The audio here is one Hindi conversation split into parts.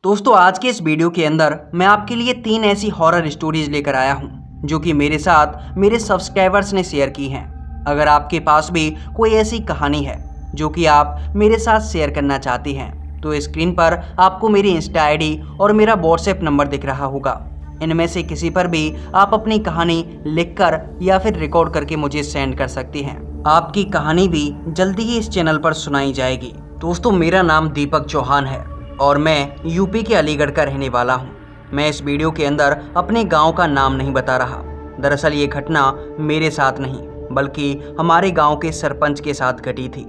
दोस्तों आज के इस वीडियो के अंदर मैं आपके लिए 3 ऐसी हॉरर स्टोरीज लेकर आया हूं जो कि मेरे साथ मेरे सब्सक्राइबर्स ने शेयर की हैं। अगर आपके पास भी कोई ऐसी कहानी है जो कि आप मेरे साथ शेयर करना चाहती हैं तो स्क्रीन पर आपको मेरी इंस्टा आईडी और मेरा व्हाट्सएप नंबर दिख रहा होगा। इनमें से किसी पर भी आप अपनी कहानी लिखकर या फिर रिकॉर्ड करके मुझे सेंड कर सकती हैं। आपकी कहानी भी जल्दी ही इस चैनल पर सुनाई जाएगी। दोस्तों मेरा नाम दीपक चौहान है और मैं यूपी के अलीगढ़ का रहने वाला हूँ। मैं इस वीडियो के अंदर अपने गांव का नाम नहीं बता रहा। दरअसल ये घटना मेरे साथ नहीं बल्कि हमारे गांव के सरपंच के साथ घटी थी।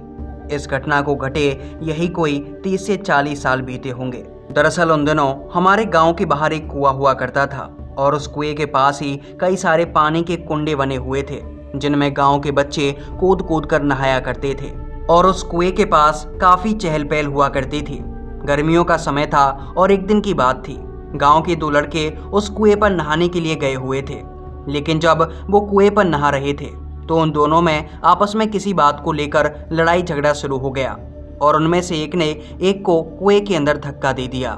इस घटना को घटे यही कोई 30 से 40 साल बीते होंगे। दरअसल उन दिनों हमारे गांव के बाहर एक कुआं हुआ करता था और उस कुएं के पास ही कई सारे पानी के कुंडे बने हुए थे जिनमें गांव के बच्चे कूद कूद कर नहाया करते थे। और उस कुएं के पास काफी चहल पहल हुआ करती थी। गर्मियों का समय था और एक दिन की बात थी। गांव के 2 लड़के उस कुएं पर नहाने के लिए गए हुए थे, लेकिन जब वो कुएं पर नहा रहे थे तो उन दोनों में आपस में किसी बात को लेकर लड़ाई झगड़ा शुरू हो गया और उनमें से एक ने एक को कुएं के अंदर धक्का दे दिया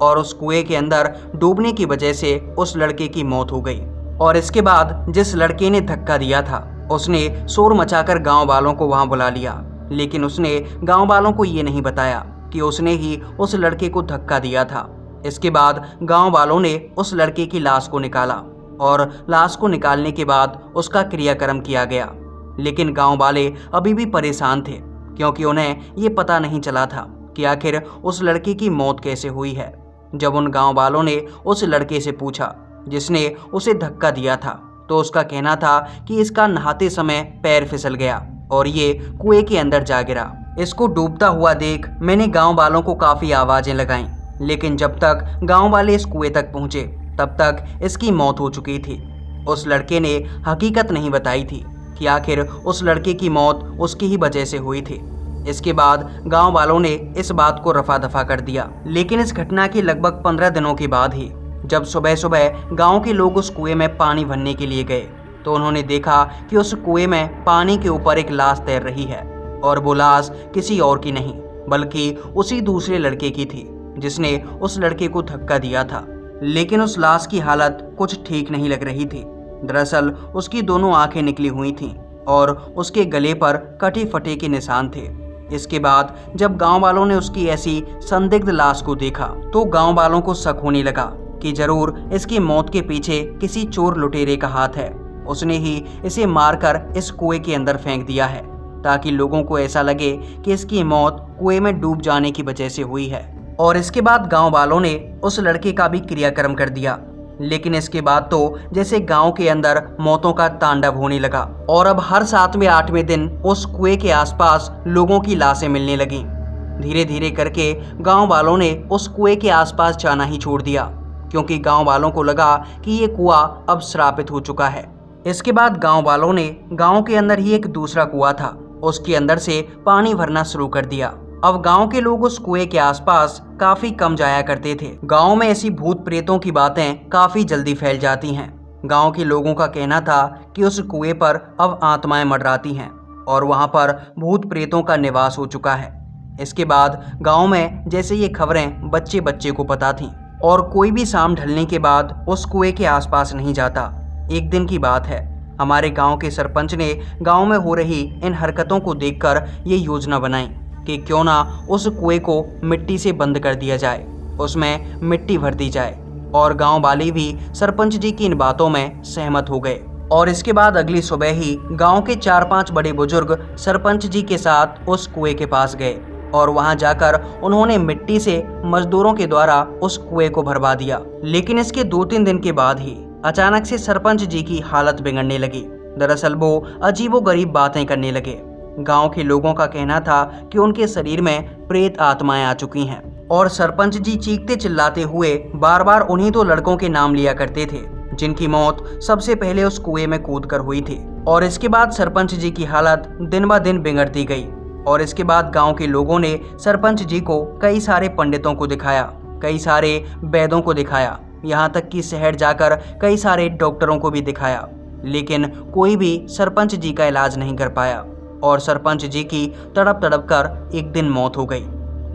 और उस कुएं के अंदर डूबने की वजह से उस लड़के की मौत हो गई। और इसके बाद जिस लड़के ने धक्का दिया था उसने शोर मचाकर गाँव वालों को वहां बुला लिया, लेकिन उसने गाँव वालों को ये नहीं बताया कि उसने ही उस लड़के को धक्का दिया था। इसके बाद गांव वालों ने उस लड़के की लाश को निकाला और लाश को निकालने के बाद उसका क्रियाक्रम किया गया। लेकिन गांव वाले अभी भी परेशान थे क्योंकि उन्हें ये पता नहीं चला था कि आखिर उस लड़के की मौत कैसे हुई है। जब उन गांव वालों ने उस लड़के से पूछा जिसने उसे धक्का दिया था तो उसका कहना था कि इसका नहाते समय पैर फिसल गया और ये कुएं के अंदर जा गिरा। इसको डूबता हुआ देख मैंने गांव वालों को काफ़ी आवाज़ें लगाईं, लेकिन जब तक गांव वाले इस कुएं तक पहुंचे तब तक इसकी मौत हो चुकी थी। उस लड़के ने हकीकत नहीं बताई थी कि आखिर उस लड़के की मौत उसकी ही वजह से हुई थी। इसके बाद गांव वालों ने इस बात को रफा दफा कर दिया। लेकिन इस घटना के लगभग 15 दिनों के बाद ही जब सुबह सुबह गाँव के लोग उस कुएं में पानी भरने के लिए गए तो उन्होंने देखा कि उस कुएं में पानी के ऊपर एक लाश तैर रही है और वो लाश किसी और की नहीं बल्कि उसी दूसरे लड़के की थी जिसने उस लड़के को धक्का दिया था। लेकिन उस लाश की हालत कुछ ठीक नहीं लग रही थी। दरअसल उसकी दोनों आंखें निकली हुई थीं और उसके गले पर कटे फटे के निशान थे। इसके बाद जब गांव वालों ने उसकी ऐसी संदिग्ध लाश को देखा तो गांव वालों को शक होने लगा कि जरूर इसकी मौत के पीछे किसी चोर लुटेरे का हाथ है। उसने ही इसे मारकर इस कुएं के अंदर फेंक दिया है ताकि लोगों को ऐसा लगे कि इसकी मौत कुएं में डूब जाने की वजह से हुई है। और इसके बाद गांव वालों ने उस लड़के का भी क्रियाक्रम कर दिया। लेकिन इसके बाद तो जैसे गांव के अंदर मौतों का तांडव होने लगा और अब हर 7वें 8वें दिन उस कुएं के आसपास लोगों की लाशें मिलने लगीं। धीरे धीरे करके गाँव वालों ने उस कुएं के आसपास जाना ही छोड़ दिया क्योंकि गाँव वालों को लगा कि ये कुआं अब श्रापित हो चुका है। इसके बाद गाँव वालों ने गाँव के अंदर ही एक दूसरा कुआं था उसके अंदर से पानी भरना शुरू कर दिया। अब गांव के लोग उस कुएं के आसपास काफी कम जाया करते थे। गांव में ऐसी भूत प्रेतों की बातें काफी जल्दी फैल जाती हैं। गांव के लोगों का कहना था कि उस कुएं पर अब आत्माएं मंडराती हैं और वहां पर भूत प्रेतों का निवास हो चुका है। इसके बाद गाँव में जैसे ये खबरें बच्चे बच्चे को पता थीं और कोई भी शाम ढलने के बाद उस कुएं के आसपास नहीं जाता। एक दिन की बात है, हमारे गांव के सरपंच ने गांव में हो रही इन हरकतों को देखकर ये योजना बनाई कि क्यों ना उस कुएं को मिट्टी से बंद कर दिया जाए, उसमें मिट्टी भर दी जाए। और गांव वाले भी सरपंच जी की इन बातों में सहमत हो गए। और इसके बाद अगली सुबह ही गांव के 4-5 बड़े बुजुर्ग सरपंच जी के साथ उस कुएं के पास गए और वहां जाकर उन्होंने मिट्टी से मजदूरों के द्वारा उस कुएं को भरवा दिया। लेकिन इसके 2-3 दिन के बाद ही अचानक से सरपंच जी की हालत बिगड़ने लगी। दरअसल वो अजीबोगरीब बातें करने लगे। गांव के लोगों का कहना था कि उनके शरीर में प्रेत आत्माएं आ चुकी हैं और सरपंच जी चीखते चिल्लाते हुए बार बार उन्हीं 2 लड़कों के नाम लिया करते थे जिनकी मौत सबसे पहले उस कुएं में कूद कर हुई थी। और इसके बाद सरपंच जी की हालत दिन ब दिन बिगड़ती गई और इसके बाद गाँव के लोगों ने सरपंच जी को कई सारे पंडितों को दिखाया, कई सारे वैद्यों को दिखाया, यहाँ तक कि शहर जाकर कई सारे डॉक्टरों को भी दिखाया, लेकिन कोई भी सरपंच जी का इलाज नहीं कर पाया और सरपंच जी की तड़प तड़प कर एक दिन मौत हो गई।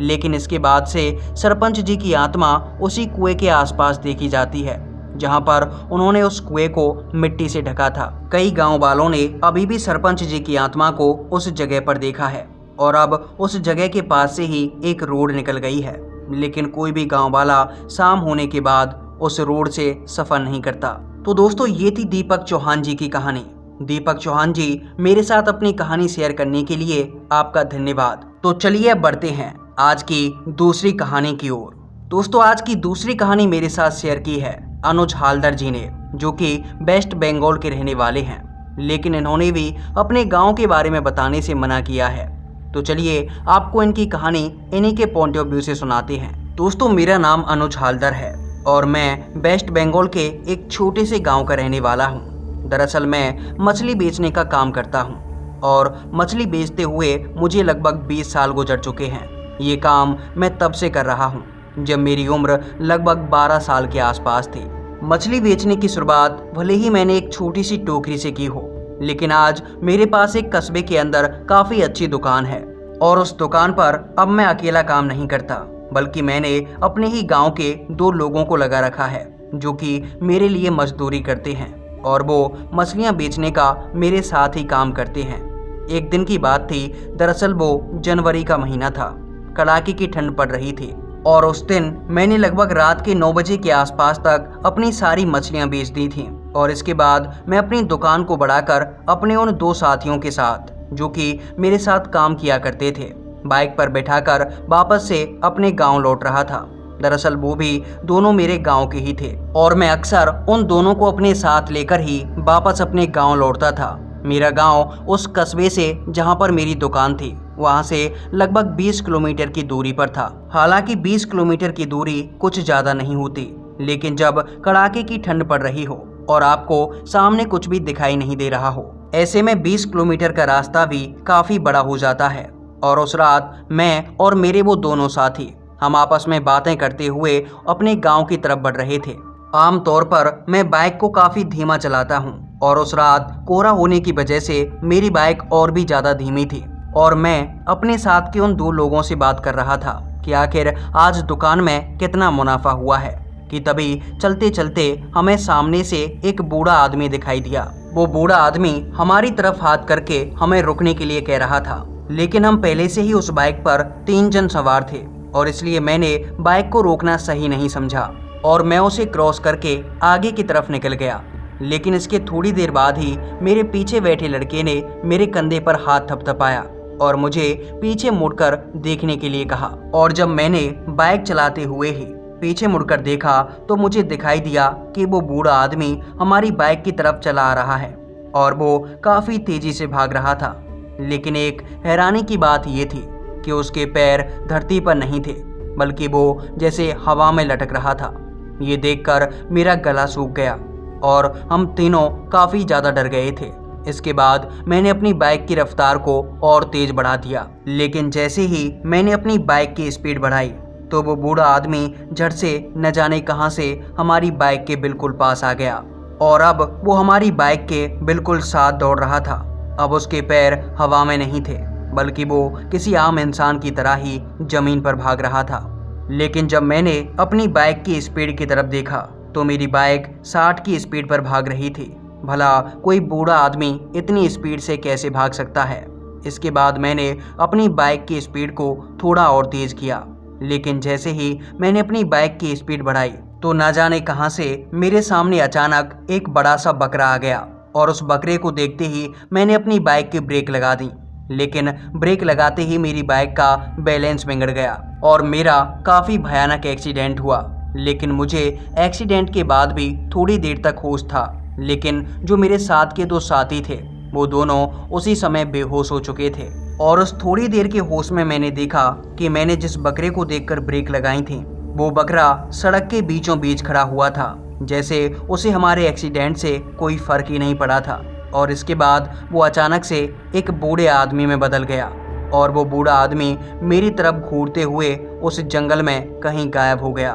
लेकिन इसके बाद से सरपंच जी की आत्मा उसी कुएं के आसपास देखी जाती है जहां पर उन्होंने उस कुएं को मिट्टी से ढका था। कई गांव वालों ने अभी भी सरपंच जी की आत्मा को उस जगह पर देखा है और अब उस जगह के पास से ही एक रोड निकल गई है, लेकिन कोई भी गांव वाला शाम होने के बाद उस रोड से सफर नहीं करता। तो दोस्तों, ये थी दीपक चौहान जी की कहानी। दीपक चौहान जी, मेरे साथ अपनी कहानी शेयर करने के लिए आपका धन्यवाद। तो चलिए अब बढ़ते हैं आज की दूसरी कहानी की ओर। दोस्तों, आज की दूसरी कहानी मेरे साथ शेयर की है अनुज हालदर जी ने, जो कि वेस्ट बंगाल के रहने वाले हैं, लेकिन इन्होंने भी अपने गांव के बारे में बताने से मना किया है। तो चलिए आपको इनकी कहानी इन्हीं के पॉइंट ऑफ व्यू से सुनाते हैं। दोस्तों, मेरा नाम अनुज हालदर है और मैं वेस्ट बंगाल के एक छोटे से गांव का रहने वाला हूं। दरअसल मैं मछली बेचने का काम करता हूं और मछली बेचते हुए मुझे लगभग 20 साल गुजर चुके हैं। ये काम मैं तब से कर रहा हूं जब मेरी उम्र लगभग 12 साल के आसपास थी। मछली बेचने की शुरुआत भले ही मैंने एक छोटी सी टोकरी से की हो, लेकिन आज मेरे पास एक कस्बे के अंदर काफ़ी अच्छी दुकान है और उस दुकान पर अब मैं अकेला काम नहीं करता, बल्कि मैंने अपने ही गांव के 2 लोगों को लगा रखा है जो कि मेरे लिए मजदूरी करते हैं और वो मछलियां बेचने का मेरे साथ ही काम करते हैं। एक दिन की बात थी। दरअसल वो जनवरी का महीना था। कड़ाके की ठंड पड़ रही थी और उस दिन मैंने लगभग रात के 9 बजे के आसपास तक अपनी सारी मछलियां बेच दी थीं और इसके बाद मैं अपनी दुकान को बढ़ाकर अपने उन 2 साथियों के साथ, जो कि मेरे साथ काम किया करते थे, बाइक पर बैठाकर वापस से अपने गांव लौट रहा था। दरअसल वो भी दोनों मेरे गांव के ही थे और मैं अक्सर उन दोनों को अपने साथ लेकर ही वापस अपने गांव लौटता था। मेरा गांव उस कस्बे से जहां पर मेरी दुकान थी वहां से लगभग 20 किलोमीटर की दूरी पर था। हालांकि 20 किलोमीटर की दूरी कुछ ज़्यादा नहीं होती, लेकिन जब कड़ाके की ठंड पड़ रही हो और आपको सामने कुछ भी दिखाई नहीं दे रहा हो, ऐसे में 20 किलोमीटर का रास्ता भी काफ़ी बड़ा हो जाता है। और उस रात मैं और मेरे वो दोनों साथी हम आपस में बातें करते हुए अपने गांव की तरफ बढ़ रहे थे। आमतौर पर मैं बाइक को काफ़ी धीमा चलाता हूं और उस रात कोहरा होने की वजह से मेरी बाइक और भी ज़्यादा धीमी थी और मैं अपने साथ के उन 2 लोगों से बात कर रहा था कि आखिर आज दुकान में कितना मुनाफा हुआ है कि तभी चलते चलते हमें सामने से एक बूढ़ा आदमी दिखाई दिया। वो बूढ़ा आदमी हमारी तरफ हाथ करके हमें रुकने के लिए कह रहा था, लेकिन हम पहले से ही उस बाइक पर 3 जन सवार थे और इसलिए मैंने बाइक को रोकना सही नहीं समझा और मैं उसे क्रॉस करके आगे की तरफ निकल गया। लेकिन इसके थोड़ी देर बाद ही मेरे पीछे बैठे लड़के ने मेरे कंधे पर हाथ थपथपाया और मुझे पीछे मुड़कर देखने के लिए कहा। और जब मैंने बाइक चलाते हुए ही पीछे मुड़कर देखा तो मुझे दिखाई दिया कि वो बूढ़ा आदमी हमारी बाइक की तरफ चला आ रहा है और वो काफ़ी तेज़ी से भाग रहा था। लेकिन एक हैरानी की बात ये थी कि उसके पैर धरती पर नहीं थे, बल्कि वो जैसे हवा में लटक रहा था। ये देखकर मेरा गला सूख गया और हम तीनों काफ़ी ज़्यादा डर गए थे। इसके बाद मैंने अपनी बाइक की रफ्तार को और तेज़ बढ़ा दिया, लेकिन जैसे ही मैंने अपनी बाइक की स्पीड बढ़ाई तो वो बूढ़ा आदमी झट से न जाने कहां से हमारी बाइक के बिल्कुल पास आ गया और अब वो हमारी बाइक के बिल्कुल साथ दौड़ रहा था। अब उसके पैर हवा में नहीं थे, बल्कि वो किसी आम इंसान की तरह ही जमीन पर भाग रहा था। लेकिन जब मैंने अपनी बाइक की स्पीड की तरफ देखा तो मेरी बाइक 60 की स्पीड पर भाग रही थी। भला कोई बूढ़ा आदमी इतनी स्पीड से कैसे भाग सकता है। इसके बाद मैंने अपनी बाइक की स्पीड को थोड़ा और तेज़ किया, लेकिन जैसे ही मैंने अपनी बाइक की स्पीड बढ़ाई तो ना जाने कहां से मेरे सामने अचानक एक बड़ा सा बकरा आ गया और उस बकरे को देखते ही मैंने अपनी बाइक की ब्रेक लगा दी। लेकिन ब्रेक लगाते ही मेरी बाइक का बैलेंस बिगड़ गया और मेरा काफ़ी भयानक एक्सीडेंट हुआ। लेकिन मुझे एक्सीडेंट के बाद भी थोड़ी देर तक होश था, लेकिन जो मेरे साथ के 2 साथी थे वो दोनों उसी समय बेहोश हो चुके थे। और उस थोड़ी देर के होश में मैंने देखा कि मैंने जिस बकरे को देखकर ब्रेक लगाई थी वो बकरा सड़क के बीचों बीच खड़ा हुआ था, जैसे उसे हमारे एक्सीडेंट से कोई फर्क ही नहीं पड़ा था। और इसके बाद वो अचानक से एक बूढ़े आदमी में बदल गया और वो बूढ़ा आदमी मेरी तरफ घूरते हुए उस जंगल में कहीं गायब हो गया।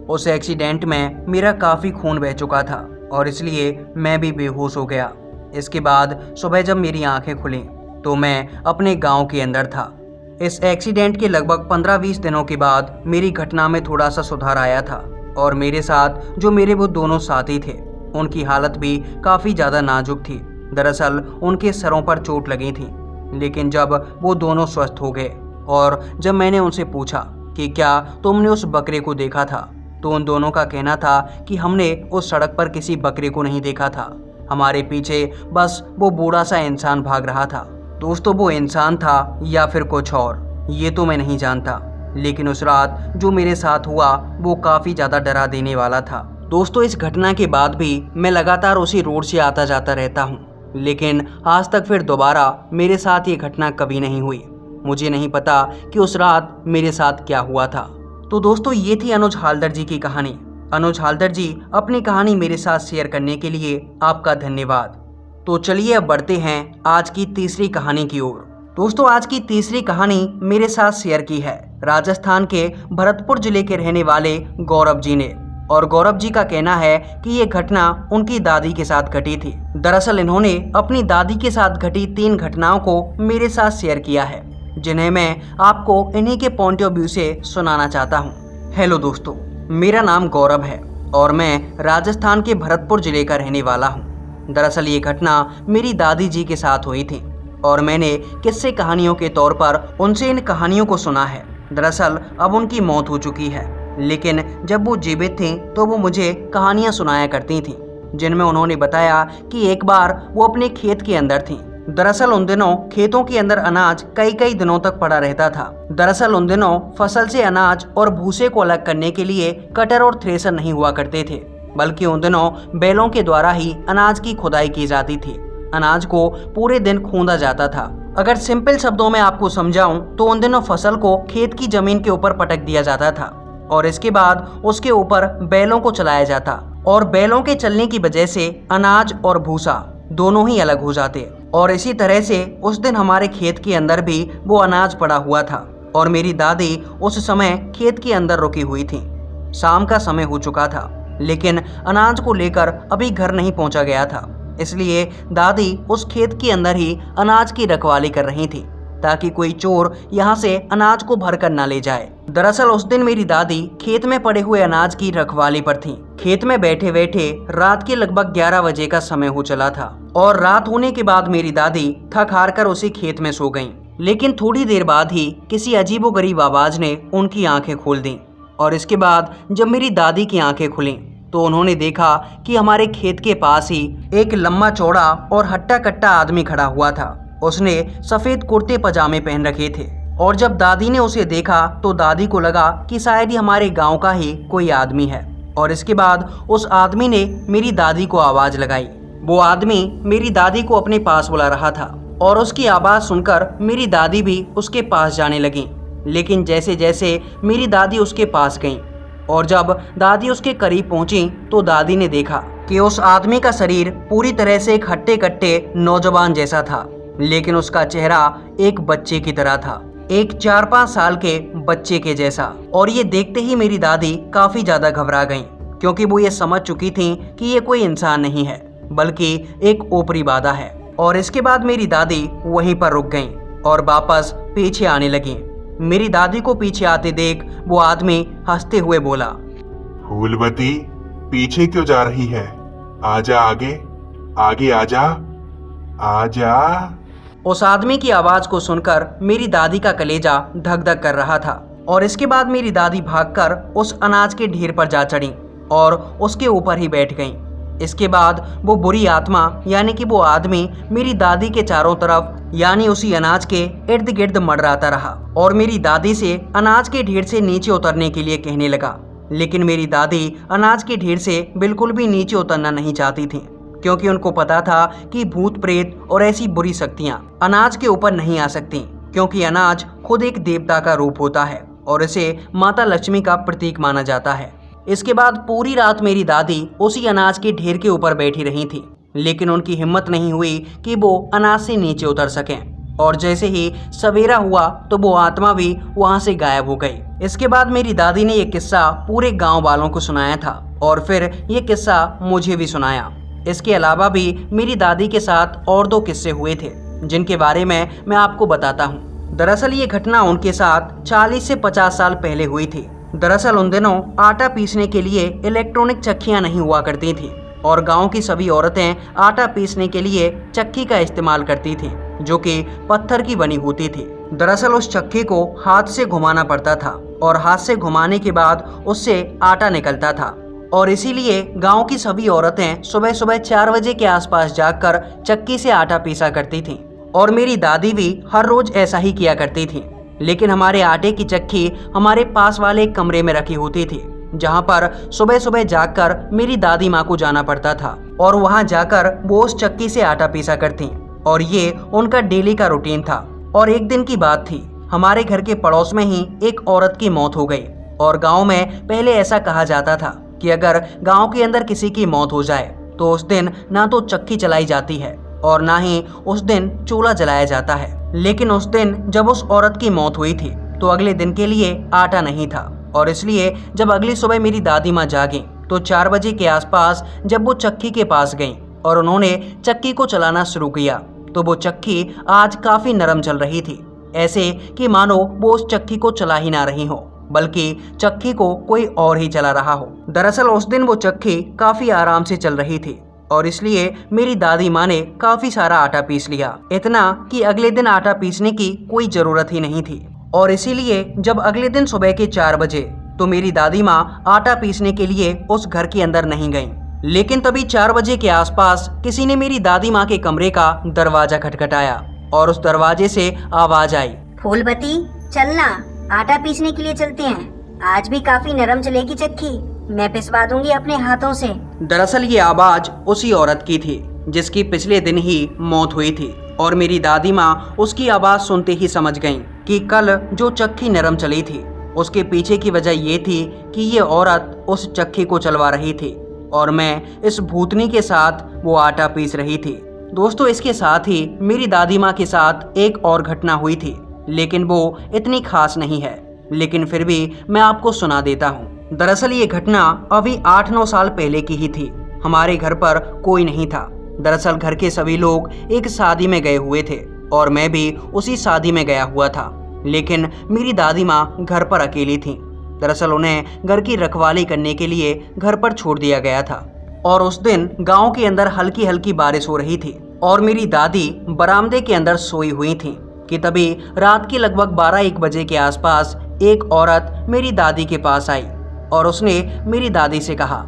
उस एक्सीडेंट में मेरा काफ़ी खून बह चुका था और इसलिए मैं भी बेहोश हो गया। इसके बाद सुबह जब मेरी आंखें खुली तो मैं अपने गांव के अंदर था। इस एक्सीडेंट के लगभग 15-20 दिनों के बाद मेरी घटना में थोड़ा सा सुधार आया था और मेरे साथ जो मेरे वो दोनों साथी थे उनकी हालत भी काफ़ी ज़्यादा नाजुक थी। दरअसल उनके सरों पर चोट लगी थी, लेकिन जब वो दोनों स्वस्थ हो गए और जब मैंने उनसे पूछा कि क्या तुमने उस बकरे को देखा था, तो उन दोनों का कहना था कि हमने उस सड़क पर किसी बकरे को नहीं देखा था, हमारे पीछे बस वो बूढ़ा सा इंसान भाग रहा था। दोस्तों, वो इंसान था या फिर कुछ और, ये तो मैं नहीं जानता, लेकिन उस रात जो मेरे साथ हुआ वो काफ़ी ज़्यादा डरा देने वाला था। दोस्तों, इस घटना के बाद भी मैं लगातार उसी रोड से आता जाता रहता हूँ, लेकिन आज तक फिर दोबारा मेरे साथ ये घटना कभी नहीं हुई। मुझे नहीं पता कि उस रात मेरे साथ क्या हुआ था। तो दोस्तों, ये थी अनुज हालदर जी की कहानी। अनुज हालदर जी, अपनी कहानी मेरे साथ शेयर करने के लिए आपका धन्यवाद। तो चलिए अब बढ़ते हैं आज की तीसरी कहानी की ओर। दोस्तों, आज की तीसरी कहानी मेरे साथ शेयर की है राजस्थान के भरतपुर जिले के रहने वाले गौरव जी ने। और गौरव जी का कहना है कि ये घटना उनकी दादी के साथ घटी थी। दरअसल इन्होंने अपनी दादी के साथ घटी 3 घटनाओं को मेरे साथ शेयर किया है, जिन्हें मैं आपको इन्हीं के पॉइंट ऑफ व्यू से सुनाना चाहता हूँ। हेलो दोस्तों, मेरा नाम गौरव है और मैं राजस्थान के भरतपुर जिले का रहने वाला हूँ। दरअसल ये घटना मेरी दादी जी के साथ हुई थी और मैंने किस्से कहानियों के तौर पर उनसे इन कहानियों को सुना है। दरअसल अब उनकी मौत हो चुकी है, लेकिन जब वो जीवित थीं तो वो मुझे कहानियाँ सुनाया करती थीं, जिनमें उन्होंने बताया कि एक बार वो अपने खेत के अंदर थीं। दरअसल उन दिनों खेतों के अंदर अनाज कई दिनों तक पड़ा रहता था। दरअसल उन दिनों फसल से अनाज और भूसे को अलग करने के लिए कटर और थ्रेसर नहीं हुआ करते थे, बल्कि उन दिनों बैलों के द्वारा ही अनाज की खुदाई की जाती थी। अनाज को पूरे दिन खूंदा जाता था। अगर सिंपल शब्दों में आपको समझाऊं तो उन दिनों फसल को खेत की जमीन के ऊपर पटक दिया जाता था और इसके बाद उसके ऊपर बैलों को चलाया जाता और बैलों के चलने की वजह से अनाज और भूसा दोनों ही अलग हो जाते। और इसी तरह से उस दिन हमारे खेत के अंदर भी वो अनाज पड़ा हुआ था और मेरी दादी उस समय खेत के अंदर रुकी हुई थी। शाम का समय हो चुका था, लेकिन अनाज को लेकर अभी घर नहीं पहुंचा गया था, इसलिए दादी उस खेत के अंदर ही अनाज की रखवाली कर रही थी ताकि कोई चोर यहाँ से अनाज को भर कर ना ले जाए। दरअसल उस दिन मेरी दादी खेत में पड़े हुए अनाज की रखवाली पर थी। खेत में बैठे बैठे रात के लगभग 11 बजे का समय हो चला था और रात होने के बाद मेरी दादी थक हार कर उसी खेत में सो गईं। लेकिन थोड़ी देर बाद ही किसी अजीबोगरीब आवाज ने उनकी आंखें खोल दी और इसके बाद जब मेरी दादी की आंखें खुली तो उन्होंने देखा कि हमारे खेत के पास ही एक लंबा चौड़ा और हट्टा कट्टा आदमी खड़ा हुआ था। उसने सफेद कुर्ते पजामे पहन रखे थे और जब दादी ने उसे देखा तो दादी को लगा कि शायद ही हमारे गांव का ही कोई आदमी है। और इसके बाद उस आदमी ने मेरी दादी को आवाज लगाई। वो आदमी मेरी दादी को अपने पास बुला रहा था और उसकी आवाज सुनकर मेरी दादी भी उसके पास जाने लगी। लेकिन जैसे जैसे मेरी दादी उसके पास गई और जब दादी उसके करीब पहुंची तो दादी ने देखा कि उस आदमी का शरीर पूरी तरह से एक हट्टे कट्टे नौजवान जैसा था, लेकिन उसका चेहरा एक बच्चे की तरह था, एक 4-5 साल के बच्चे के जैसा। और ये देखते ही मेरी दादी काफी ज्यादा घबरा गईं, क्योंकि वो ये समझ चुकी थीं कि ये कोई इंसान नहीं है बल्कि एक ओपरी बाधा है। और इसके बाद मेरी दादी वहीं पर रुक गईं और वापस पीछे आने लगी। मेरी दादी को पीछे आते देख वो आदमी हंसते हुए बोला, फूलवती, पीछे क्यों जा रही है? आजा, आगे आगे आजा, आजा। उस आदमी की आवाज को सुनकर मेरी दादी का कलेजा धक धक कर रहा था और इसके बाद मेरी दादी भागकर उस अनाज के ढेर पर जा चढ़ी और उसके ऊपर ही बैठ गईं। इसके बाद वो बुरी आत्मा यानी कि वो आदमी मेरी दादी के चारों तरफ यानी उसी अनाज के इर्द गिर्द मंडराता रहा और मेरी दादी से अनाज के ढेर से नीचे उतरने के लिए कहने लगा। लेकिन मेरी दादी अनाज के ढेर से बिल्कुल भी नीचे उतरना नहीं चाहती थी, क्योंकि उनको पता था कि भूत प्रेत और ऐसी बुरी शक्तियां अनाज के ऊपर नहीं आ सकती, क्योंकि अनाज खुद एक देवता का रूप होता है और इसे माता लक्ष्मी का प्रतीक माना जाता है। इसके बाद पूरी रात मेरी दादी उसी अनाज के ढेर के ऊपर बैठी रही थी, लेकिन उनकी हिम्मत नहीं हुई कि वो अनाज से नीचे उतर सकें। और जैसे ही सवेरा हुआ तो वो आत्मा भी वहां से गायब हो गई। इसके बाद मेरी दादी ने ये किस्सा पूरे गांव वालों को सुनाया था और फिर ये किस्सा मुझे भी सुनाया। इसके अलावा भी मेरी दादी के साथ और 2 किस्से हुए थे, जिनके बारे में मैं आपको बताता हूँ। दरअसल ये घटना उनके साथ 40 से 50 साल पहले हुई थी। दरअसल उन दिनों आटा पीसने के लिए इलेक्ट्रॉनिक चक्कियां नहीं हुआ करती थी और गांव की सभी औरतें आटा पीसने के लिए चक्की का इस्तेमाल करती थीं, जो कि पत्थर की बनी होती थी। दरअसल उस चक्की को हाथ से घुमाना पड़ता था और हाथ से घुमाने के बाद उससे आटा निकलता था और इसीलिए गांव की सभी औरतें सुबह सुबह 4 बजे के आसपास जाकर चक्की से आटा पीसा करती थीं और मेरी दादी भी हर रोज ऐसा ही किया करती थीं। लेकिन हमारे आटे की चक्की हमारे पास वाले एक कमरे में रखी होती थी, जहां पर सुबह सुबह जाकर मेरी दादी माँ को जाना पड़ता था और वहां जाकर वो उस चक्की से आटा पीसा करती और ये उनका डेली का रूटीन था। और एक दिन की बात थी, हमारे घर के पड़ोस में ही एक औरत की मौत हो गई और गांव में पहले ऐसा कहा जाता था कि अगर गांव के अंदर किसी की मौत हो जाए तो उस दिन ना तो चक्की चलाई जाती है और ना ही उस दिन चूल्हा जलाया जाता है। लेकिन उस दिन जब उस औरत की मौत हुई थी तो अगले दिन के लिए आटा नहीं था और इसलिए जब अगली सुबह मेरी दादी माँ जागी तो 4 बजे के आसपास जब वो चक्की के पास गईं और उन्होंने चक्की को चलाना शुरू किया तो वो चक्की आज काफी नरम चल रही थी, ऐसे कि मानो वो उस चक्की को चला ही ना रही हो बल्कि चक्की को कोई और ही चला रहा हो। दरअसल उस दिन वो चक्की काफी आराम से चल रही थी और इसलिए मेरी दादी माँ ने काफी सारा आटा पीस लिया, इतना कि अगले दिन आटा पीसने की कोई जरूरत ही नहीं थी। और इसीलिए जब अगले दिन सुबह के 4 बजे तो मेरी दादी माँ आटा पीसने के लिए उस घर के अंदर नहीं गईं। लेकिन तभी 4 बजे के आसपास किसी ने मेरी दादी माँ के कमरे का दरवाजा खटखटाया और उस दरवाजे से आवाज आई, फूलबती चलना, आटा पीसने के लिए चलते हैं। आज भी काफी नरम चलेगी चक्की, मैं पिसवा दूंगी अपने हाथों से। दरअसल ये आवाज उसी औरत की थी जिसकी पिछले दिन ही मौत हुई थी और मेरी दादी माँ उसकी आवाज सुनते ही समझ गईं कि कल जो चक्की नरम चली थी उसके पीछे की वजह ये थी कि ये औरत उस चक्की को चलवा रही थी और मैं इस भूतनी के साथ वो आटा पीस रही थी। दोस्तों, इसके साथ ही मेरी दादी माँ के साथ एक और घटना हुई थी, लेकिन वो इतनी खास नहीं है, लेकिन फिर भी मैं आपको सुना देता हूँ। दरअसल ये घटना अभी 8-9 साल पहले की ही थी। हमारे घर पर कोई नहीं था। दरअसल घर के सभी लोग एक शादी में गए हुए थे और मैं भी उसी शादी में गया हुआ था, लेकिन मेरी दादी माँ घर पर अकेली थीं। दरअसल उन्हें घर की रखवाली करने के लिए घर पर छोड़ दिया गया था और उस दिन गांव के अंदर हल्की हल्की बारिश हो रही थी और मेरी दादी बरामदे के अंदर सोई हुई थी कि तभी रात के लगभग 12-1 बजे के आसपास एक औरत मेरी दादी के पास आई और उसने मेरी दादी से कहा,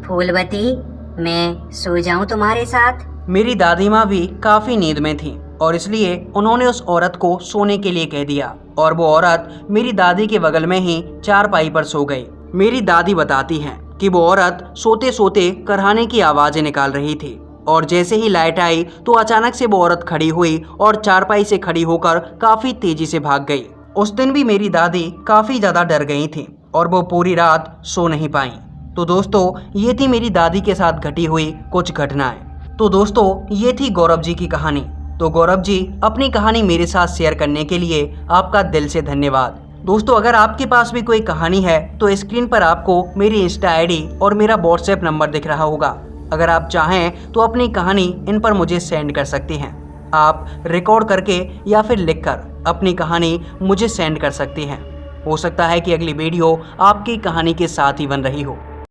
फूलबती मैं सो जाऊं तुम्हारे साथ। मेरी दादी माँ भी काफी नींद में थी और इसलिए उन्होंने उस औरत को सोने के लिए कह दिया और वो औरत मेरी दादी के बगल में ही चारपाई पर सो गई। मेरी दादी बताती हैं कि वो औरत सोते सोते करहाने की आवाजें निकाल रही थी और जैसे ही लाइट आई तो अचानक से वो औरत खड़ी हुई और चारपाई से खड़ी होकर काफी तेजी से भाग गई। उस दिन भी मेरी दादी काफी ज्यादा डर गई थी और वो पूरी रात सो नहीं पाई। तो दोस्तों, ये थी मेरी दादी के साथ घटी हुई कुछ घटनाएं। तो दोस्तों, ये थी गौरव जी की कहानी। तो गौरव जी, अपनी कहानी मेरे साथ शेयर करने के लिए आपका दिल से धन्यवाद। दोस्तों, अगर आपके पास भी कोई कहानी है तो स्क्रीन पर आपको मेरी इंस्टा आईडी और मेरा व्हाट्सएप नंबर दिख रहा होगा। अगर आप चाहें तो अपनी कहानी इन पर मुझे सेंड कर सकती हैं। आप रिकॉर्ड करके या फिर लिखकर अपनी कहानी मुझे सेंड कर सकती हैं। हो सकता है कि अगली वीडियो आपकी कहानी के साथ ही बन रही हो।